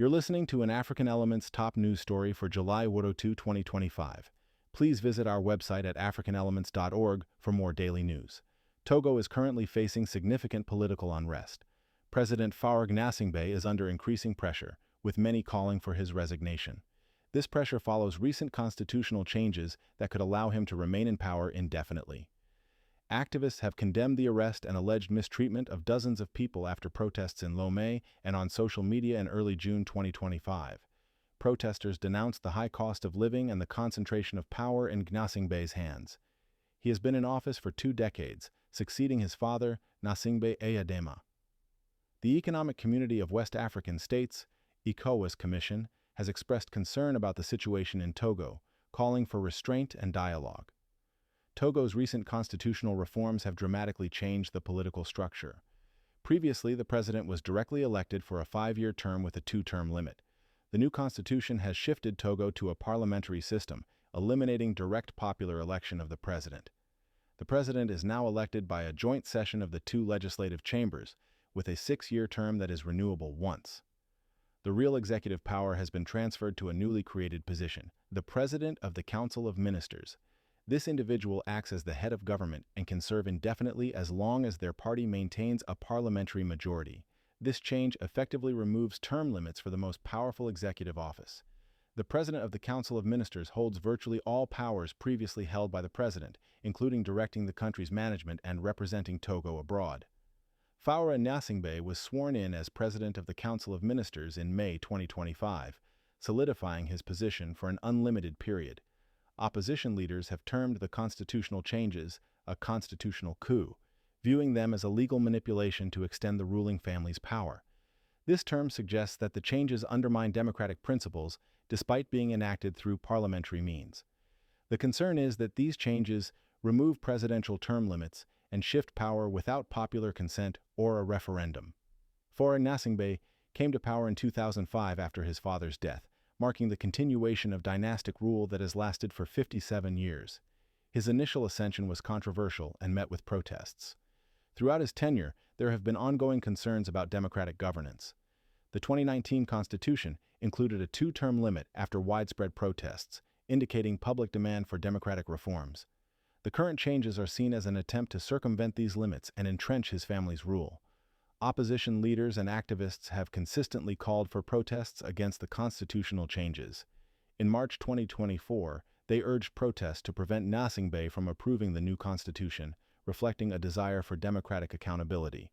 You're listening to an African Elements top news story for July 2, 2025. Please visit our website at africanelements.org for more daily news. Togo is currently facing significant political unrest. President Faure Gnassingbé is under increasing pressure, with many calling for his resignation. This pressure follows recent constitutional changes that could allow him to remain in power indefinitely. Activists have condemned the arrest and alleged mistreatment of dozens of people after protests in Lomé and on social media in early June 2025. Protesters denounced the high cost of living and the concentration of power in Gnassingbé's hands. He has been in office for 2 decades, succeeding his father, Gnassingbé Eyadema. The Economic Community of West African States, ECOWAS Commission, has expressed concern about the situation in Togo, calling for restraint and dialogue. Togo's recent constitutional reforms have dramatically changed the political structure. Previously, the president was directly elected for a 5-year term with a 2-term limit. The new constitution has shifted Togo to a parliamentary system, eliminating direct popular election of the president. The president is now elected by a joint session of the 2 legislative chambers, with a 6-year term that is renewable once. The real executive power has been transferred to a newly created position, the President of the Council of Ministers. This individual acts as the head of government and can serve indefinitely as long as their party maintains a parliamentary majority. This change effectively removes term limits for the most powerful executive office. The President of the Council of Ministers holds virtually all powers previously held by the President, including directing the country's management and representing Togo abroad. Faure Gnassingbé was sworn in as President of the Council of Ministers in May 2025, solidifying his position for an unlimited period. Opposition leaders have termed the constitutional changes a constitutional coup, viewing them as a legal manipulation to extend the ruling family's power. This term suggests that the changes undermine democratic principles despite being enacted through parliamentary means. The concern is that these changes remove presidential term limits and shift power without popular consent or a referendum. Faure Gnassingbé came to power in 2005 after his father's death, marking the continuation of dynastic rule that has lasted for 57 years. His initial ascension was controversial and met with protests. Throughout his tenure, there have been ongoing concerns about democratic governance. The 2019 Constitution included a 2-term limit after widespread protests, indicating public demand for democratic reforms. The current changes are seen as an attempt to circumvent these limits and entrench his family's rule. Opposition leaders and activists have consistently called for protests against the constitutional changes. In March 2024, they urged protests to prevent Gnassingbé from approving the new constitution, reflecting a desire for democratic accountability.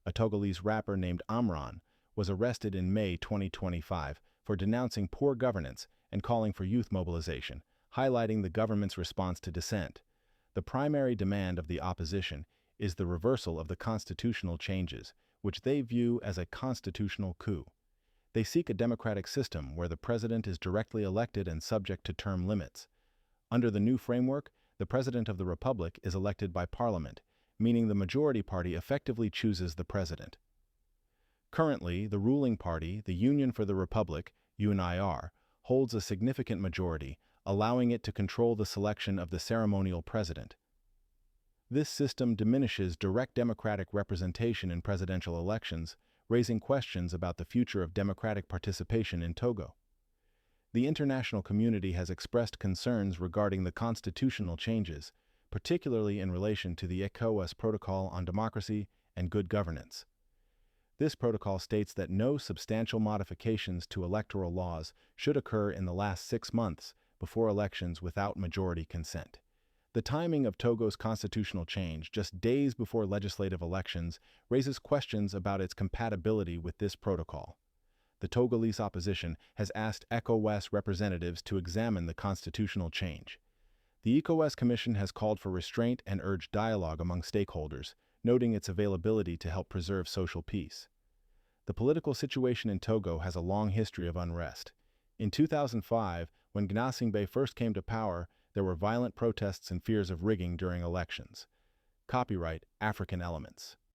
A Togolese rapper named Amran was arrested in May 2025 for denouncing poor governance and calling for youth mobilization, highlighting the government's response to dissent. The primary demand of the opposition is the reversal of the constitutional changes, which they view as a constitutional coup. They seek a democratic system where the president is directly elected and subject to term limits. Under the new framework, the president of the republic is elected by parliament, meaning the majority party effectively chooses the president. Currently, the ruling party, the Union for the Republic, UNIR, holds a significant majority, allowing it to control the selection of the ceremonial president. This system diminishes direct democratic representation in presidential elections, raising questions about the future of democratic participation in Togo. The international community has expressed concerns regarding the constitutional changes, particularly in relation to the ECOWAS Protocol on Democracy and Good Governance. This protocol states that no substantial modifications to electoral laws should occur in the last 6 months before elections without majority consent. The timing of Togo's constitutional change, just days before legislative elections, raises questions about its compatibility with this protocol. The Togolese opposition has asked ECOWAS representatives to examine the constitutional change. The ECOWAS Commission has called for restraint and urged dialogue among stakeholders, noting its availability to help preserve social peace. The political situation in Togo has a long history of unrest. In 2005, when Gnassingbé first came to power, there were violent protests and fears of rigging during elections. Copyright African Elements.